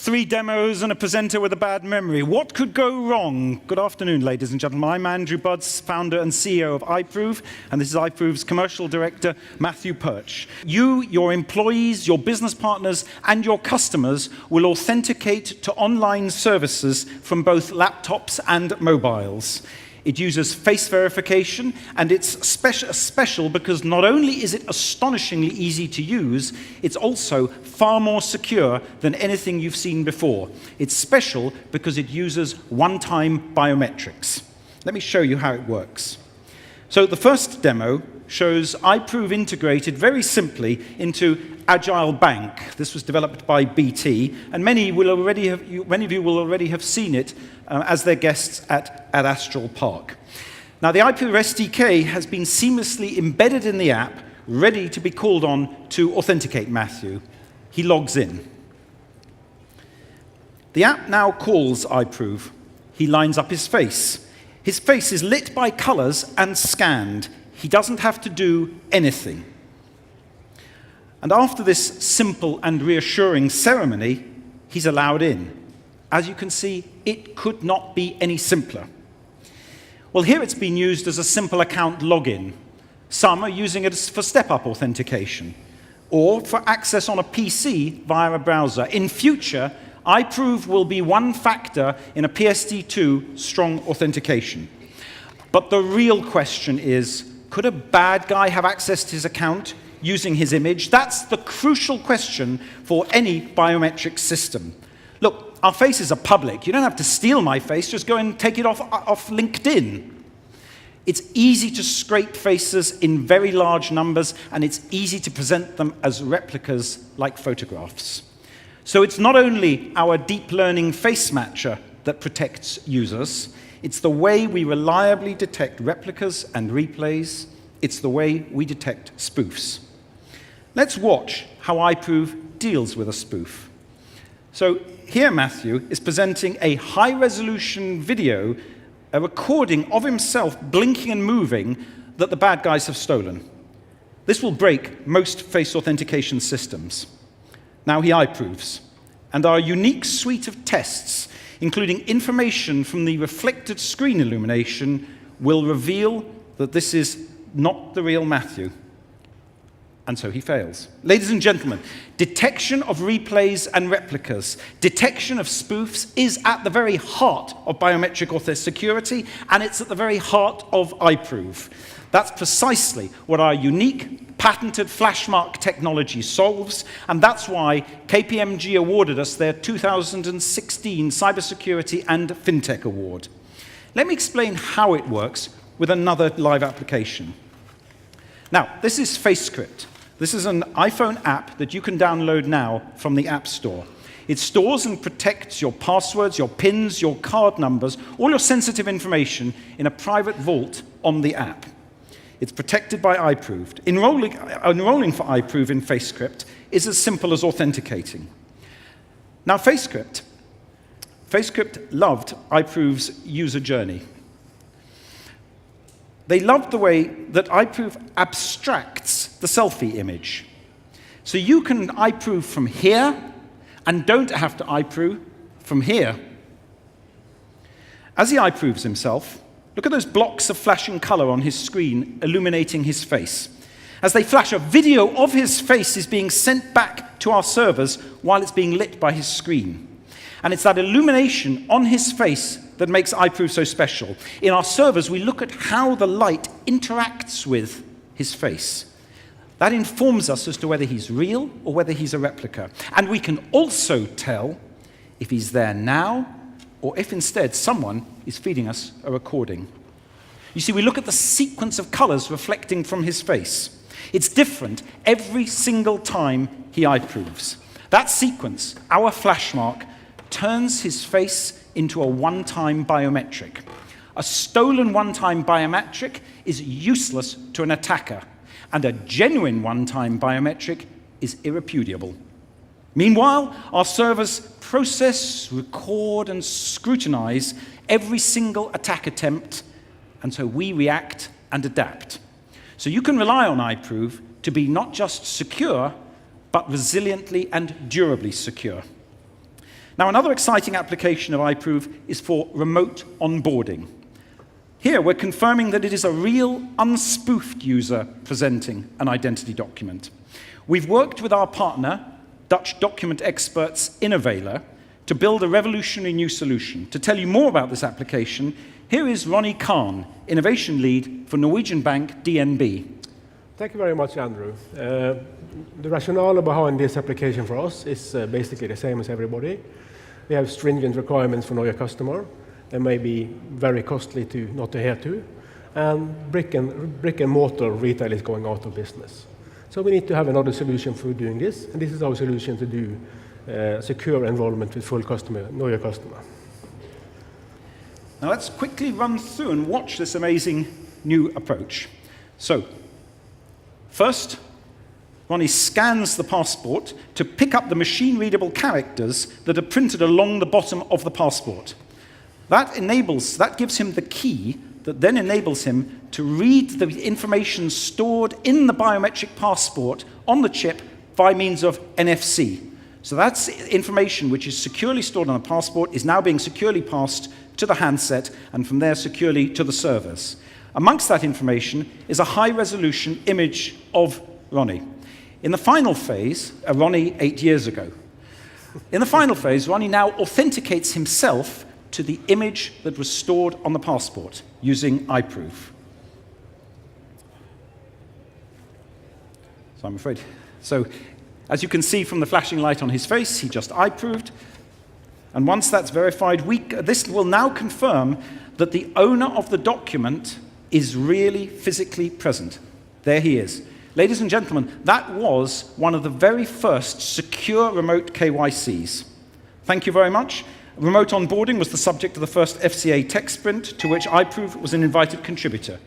3 demos and a presenter with a bad memory. What could go wrong? Good afternoon, ladies and gentlemen. I'm Andrew Budds, founder and CEO of iProov, and this is iProov's commercial director, Matthew Perch. You, your employees, your business partners, and your customers will authenticate to online services from both laptops and mobiles. It uses face verification, and it's special because not only is it astonishingly easy to use, it's also far more secure than anything you've seen before. It's special because it uses one-time biometrics. Let me show you how it works. So the first demo shows iProov integrated very simply into Agile Bank. This was developed by BT, and many of you will already have seen it as their guests at Astral Park. Now, the iProov SDK has been seamlessly embedded in the app, ready to be called on to authenticate Matthew. He logs in. The app now calls iProov. He lines up his face. His face is lit by colors and scanned. He doesn't have to do anything. And after this simple and reassuring ceremony, he's allowed in. As you can see, it could not be any simpler. Well, here it's been used as a simple account login. Some are using it for step-up authentication, or for access on a PC via a browser. In future, iProov will be one factor in a PSD2 strong authentication. But the real question is, could a bad guy have access to his account using his image? That's the crucial question for any biometric system. Look, our faces are public. You don't have to steal my face. Just go and take it off LinkedIn. It's easy to scrape faces in very large numbers, and it's easy to present them as replicas like photographs. So it's not only our deep learning face matcher that protects users, it's the way we reliably detect replicas and replays. It's the way we detect spoofs. Let's watch how iProov deals with a spoof. So here Matthew is presenting a high-resolution video, a recording of himself blinking and moving that the bad guys have stolen. This will break most face authentication systems. Now he iProovs, and our unique suite of tests, including information from the reflected screen illumination, will reveal that this is not the real Matthew. And so he fails. Ladies and gentlemen, detection of replays and replicas, detection of spoofs is at the very heart of biometric security, and it's at the very heart of iProov. That's precisely what our unique patented flashmark technology solves, and that's why KPMG awarded us their 2016 Cybersecurity and FinTech Award. Let me explain how it works with another live application. Now, this is FaceScript. This is an iPhone app that you can download now from the App Store. It stores and protects your passwords, your PINs, your card numbers, all your sensitive information in a private vault on the app. It's protected by iProov. Enrolling for iProov in FaceScript is as simple as authenticating. Now, FaceScript loved iProov's user journey. They loved the way that iProov abstracts the selfie image. So you can iProov from here and don't have to iProov from here. As he iProovs himself, look at those blocks of flashing color on his screen illuminating his face. As they flash, a video of his face is being sent back to our servers while it's being lit by his screen. And it's that illumination on his face that makes iProov so special. In our servers, we look at how the light interacts with his face. That informs us as to whether he's real or whether he's a replica. And we can also tell if he's there now or if instead someone is feeding us a recording. You see, we look at the sequence of colors reflecting from his face. It's different every single time he iProovs. That sequence, our flashmark, turns his face into a one-time biometric. A stolen one-time biometric is useless to an attacker, and a genuine one-time biometric is irrepudiable. Meanwhile, our servers process, record, and scrutinize every single attack attempt, and so we react and adapt. So you can rely on iProov to be not just secure, but resiliently and durably secure. Now, another exciting application of iProov is for remote onboarding. Here, we're confirming that it is a real, unspoofed user presenting an identity document. We've worked with our partner, Dutch document experts Finovate, to build a revolutionary new solution. To tell you more about this application, here is Ronnie Kahn, Innovation Lead for Norwegian bank DNB. Thank you very much, Andrew. The rationale behind this application for us is basically the same as everybody. We have stringent requirements for know your customer. They may be very costly to not adhere to, and brick and mortar retail is going out of business. So we need to have another solution for doing this, and this is our solution to do secure enrollment with full customer, know your customer. Now let's quickly run through and watch this amazing new approach. So, first, Ronnie scans the passport to pick up the machine-readable characters that are printed along the bottom of the passport. That gives him the key that then enables him to read the information stored in the biometric passport on the chip by means of NFC. So that's information which is securely stored on a passport is now being securely passed to the handset and from there securely to the servers. Amongst that information is a high-resolution image of Ronnie. In the final phase, Ronnie 8 years ago. In the final phase, Ronnie now authenticates himself to the image that was stored on the passport using iProov. So I'm afraid. So as you can see from the flashing light on his face, he just iProoved. And once that's verified, this will now confirm that the owner of the document is really physically present. There he is. Ladies and gentlemen, that was one of the very first secure remote KYCs. Thank you very much. Remote onboarding was the subject of the first FCA tech sprint, to which iProov was an invited contributor.